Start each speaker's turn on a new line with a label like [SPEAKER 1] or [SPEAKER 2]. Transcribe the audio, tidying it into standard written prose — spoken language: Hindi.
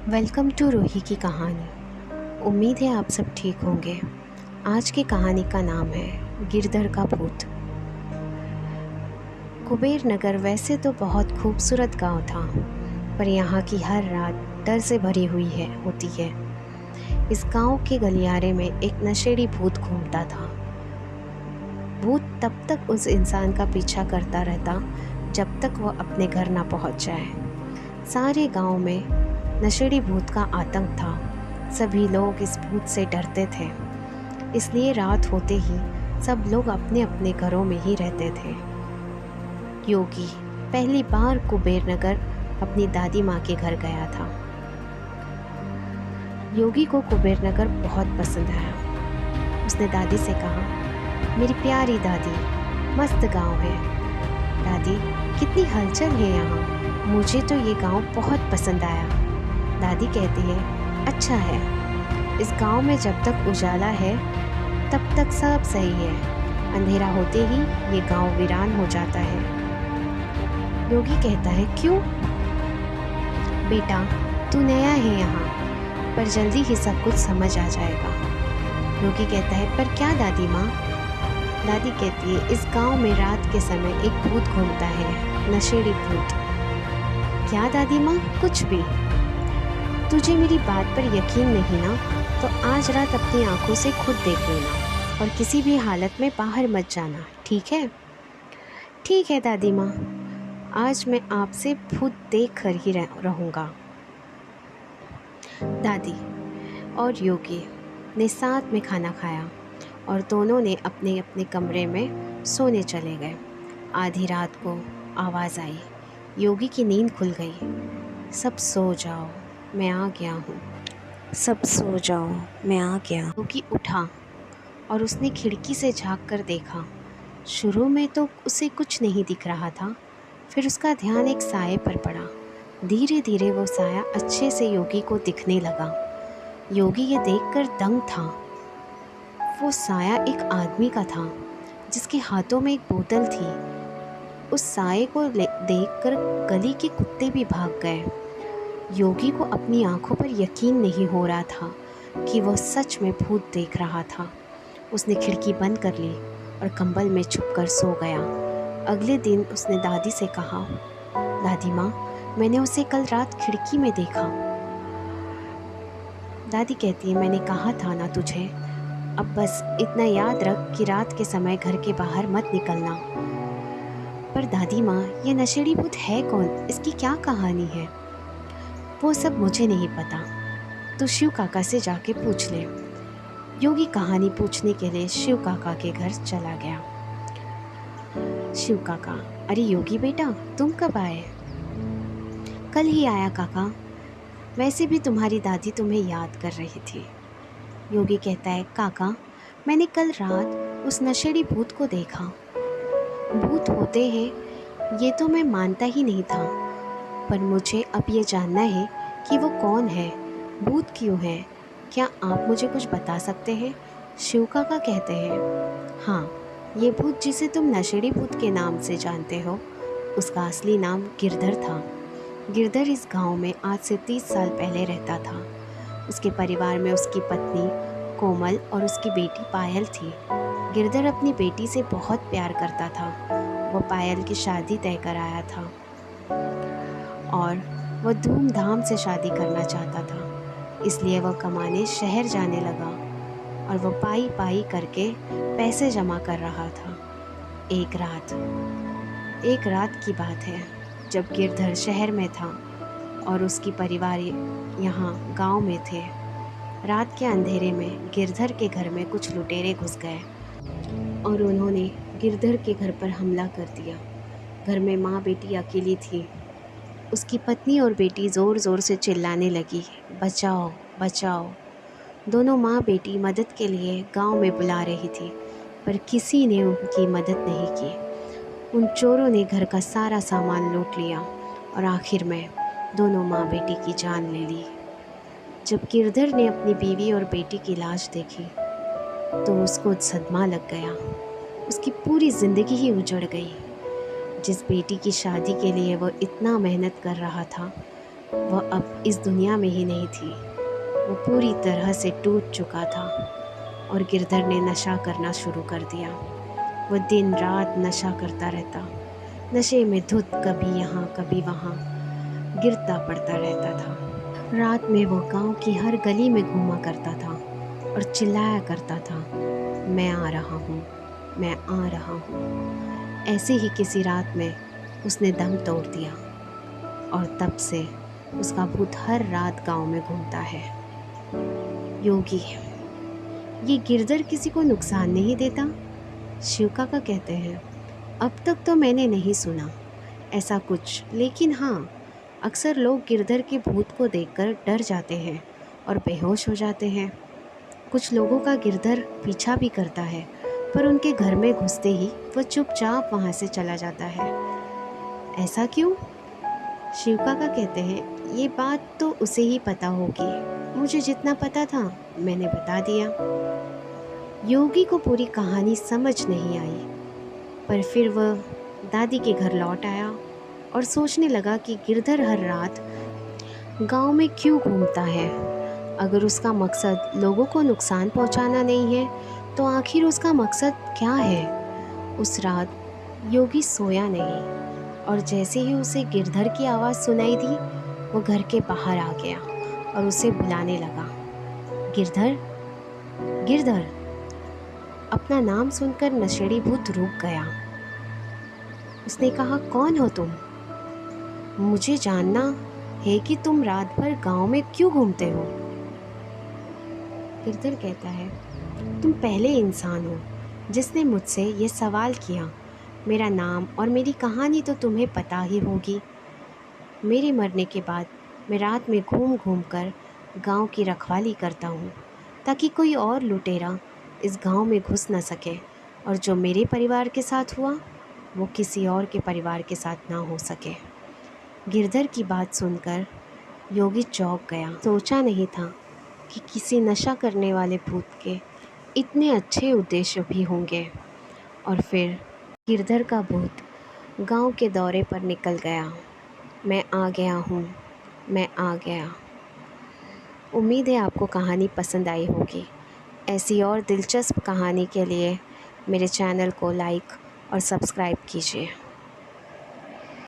[SPEAKER 1] वेलकम टू रूही की कहानी। उम्मीद है आप सब ठीक होंगे। आज की कहानी का नाम है गिरधर का भूत। कुबेर नगर वैसे तो बहुत खूबसूरत गांव था, पर यहाँ की हर रात डर से भरी हुई होती है। इस गांव के गलियारे में एक नशेड़ी भूत घूमता था। भूत तब तक उस इंसान का पीछा करता रहता जब तक वह अपने घर ना पहुँच जाए। सारे गांव में नशेड़ी भूत का आतंक था। सभी लोग इस भूत से डरते थे, इसलिए रात होते ही सब लोग अपने अपने घरों में ही रहते थे। योगी पहली बार कुबेर नगर अपनी दादी माँ के घर गया था। योगी को कुबेर नगर बहुत पसंद आया। उसने दादी से कहा, मेरी प्यारी दादी, मस्त गांव है। दादी, कितनी हलचल है यहाँ। मुझे तो ये गांव बहुत पसंद आया। दादी कहती है, अच्छा है। इस गांव में जब तक उजाला है तब तक सब सही है। अंधेरा होते ही ये गांव वीरान हो जाता है। योगी कहता है, क्यों? बेटा, तू नया है यहाँ, पर जल्दी ही सब कुछ समझ आ जाएगा। योगी कहता है, पर क्या दादी माँ? दादी कहती है, इस गांव में रात के समय एक भूत घूमता है, नशेड़ी भूत। क्या दादी माँ? कुछ भी। तुझे मेरी बात पर यकीन नहीं ना, तो आज रात अपनी आंखों से खुद देख लेना और किसी भी हालत में बाहर मत जाना, ठीक है? ठीक है दादी माँ, आज मैं आपसे भूत देख कर ही रहूँगा। दादी और योगी ने साथ में खाना खाया और दोनों ने अपने अपने कमरे में सोने चले गए। आधी रात को आवाज़ आई। योगी की नींद खुल गई। सब सो जाओ, मैं आ गया हूँ। सब सो जाओ, मैं आ गया। योगी उठा और उसने खिड़की से झांक कर देखा। शुरू में तो उसे कुछ नहीं दिख रहा था, फिर उसका ध्यान एक साये पर पड़ा। धीरे धीरे वो साया अच्छे से योगी को दिखने लगा। योगी ये देखकर दंग था। वो साया एक आदमी का था जिसके हाथों में एक बोतल थी। उस साये को देखकर गली के कुत्ते भी भाग गए। योगी को अपनी आंखों पर यकीन नहीं हो रहा था कि वह सच में भूत देख रहा था। उसने खिड़की बंद कर ली और कंबल में छुपकर सो गया। अगले दिन उसने दादी से कहा, दादी माँ, मैंने उसे कल रात खिड़की में देखा। दादी कहती है, मैंने कहा था ना तुझे। अब बस इतना याद रख कि रात के समय घर के बाहर मत निकलना। पर दादी माँ, ये नशेड़ी भूत है कौन? इसकी क्या कहानी है? वो सब मुझे नहीं पता, तो शिव काका से जाके पूछ ले। योगी कहानी पूछने के लिए शिव काका के घर चला गया। शिव काका, अरे योगी बेटा, तुम कब आए? कल ही आया काका। वैसे भी तुम्हारी दादी तुम्हें याद कर रही थी। योगी कहता है, काका, मैंने कल रात उस नशेड़ी भूत को देखा। भूत होते हैं ये तो मैं मानता ही नहीं था, पर मुझे अब ये जानना है कि वो कौन है, भूत क्यों है। क्या आप मुझे कुछ बता सकते हैं? शिव काका कहते हैं, हाँ, ये भूत जिसे तुम नशेड़ी भूत के नाम से जानते हो, उसका असली नाम गिरधर था। गिरधर इस गांव में आज से 30 साल पहले रहता था। उसके परिवार में उसकी पत्नी कोमल और उसकी बेटी पायल थी। गिरधर अपनी बेटी से बहुत प्यार करता था। वो पायल की शादी तय कर आया था और वह धूमधाम से शादी करना चाहता था, इसलिए वह कमाने शहर जाने लगा और वह पाई पाई करके पैसे जमा कर रहा था। एक रात की बात है, जब गिरधर शहर में था और उसकी परिवार यहाँ गांव में थे। रात के अंधेरे में गिरधर के घर में कुछ लुटेरे घुस गए और उन्होंने गिरधर के घर पर हमला कर दिया। घर में माँ बेटी अकेली थी। उसकी पत्नी और बेटी ज़ोर ज़ोर से चिल्लाने लगी, बचाओ बचाओ। दोनों माँ बेटी मदद के लिए गांव में बुला रही थी, पर किसी ने उनकी मदद नहीं की। उन चोरों ने घर का सारा सामान लूट लिया और आखिर में दोनों माँ बेटी की जान ले ली। जब गिरधर ने अपनी बीवी और बेटी की लाश देखी तो उसको सदमा लग गया। उसकी पूरी ज़िंदगी ही उजड़ गई। जिस बेटी की शादी के लिए वो इतना मेहनत कर रहा था, वह अब इस दुनिया में ही नहीं थी। वो पूरी तरह से टूट चुका था और गिरधर ने नशा करना शुरू कर दिया। वो दिन रात नशा करता रहता, नशे में धुत कभी यहाँ कभी वहाँ गिरता पड़ता रहता था। रात में वो गांव की हर गली में घूमा करता था और चिल्लाया करता था, मैं आ रहा हूँ, मैं आ रहा हूँ। ऐसे ही किसी रात में उसने दम तोड़ दिया और तब से उसका भूत हर रात गांव में घूमता है। योगी, ये गिरधर किसी को नुकसान नहीं देता? शिव काका कहते हैं। अब तक तो मैंने नहीं सुना ऐसा कुछ, लेकिन हाँ, अक्सर लोग गिरधर के भूत को देखकर डर जाते हैं और बेहोश हो जाते हैं। कुछ लोगों का गिरधर पीछा भी करता है, पर उनके घर में घुसते ही वह चुपचाप वहाँ से चला जाता है। ऐसा क्यों? शिव काका कहते हैं, ये बात तो उसे ही पता होगी। मुझे जितना पता था मैंने बता दिया। योगी को पूरी कहानी समझ नहीं आई, पर फिर वह दादी के घर लौट आया और सोचने लगा कि गिरधर हर रात गांव में क्यों घूमता है। अगर उसका मकसद लोगों को नुकसान पहुंचाना नहीं है, तो आखिर उसका मकसद क्या है? उस रात योगी सोया नहीं और जैसे ही उसे गिरधर की आवाज़ सुनाई दी, वो घर के बाहर आ गया और उसे बुलाने लगा। गिरधर, गिरधर। अपना नाम सुनकर नशेड़ी भूत रुक गया। उसने कहा, कौन हो तुम? मुझे जानना है कि तुम रात भर गांव में क्यों घूमते हो। गिरधर कहता है, तुम पहले इंसान हो जिसने मुझसे ये सवाल किया। मेरा नाम और मेरी कहानी तो तुम्हें पता ही होगी। मेरे मरने के बाद मैं रात में घूम घूम कर गाँव की रखवाली करता हूँ, ताकि कोई और लुटेरा इस गांव में घुस न सके, और जो मेरे परिवार के साथ हुआ वो किसी और के परिवार के साथ ना हो सके। गिरधर की बात सुनकर योगी चौंक गया। सोचा नहीं था कि किसी नशा करने वाले भूत के इतने अच्छे उद्देश्य भी होंगे। और फिर गिरधर का भूत गांव के दौरे पर निकल गया। मैं आ गया हूँ, मैं आ गया। उम्मीद है आपको कहानी पसंद आई होगी। ऐसी और दिलचस्प कहानी के लिए मेरे चैनल को लाइक और सब्सक्राइब कीजिए।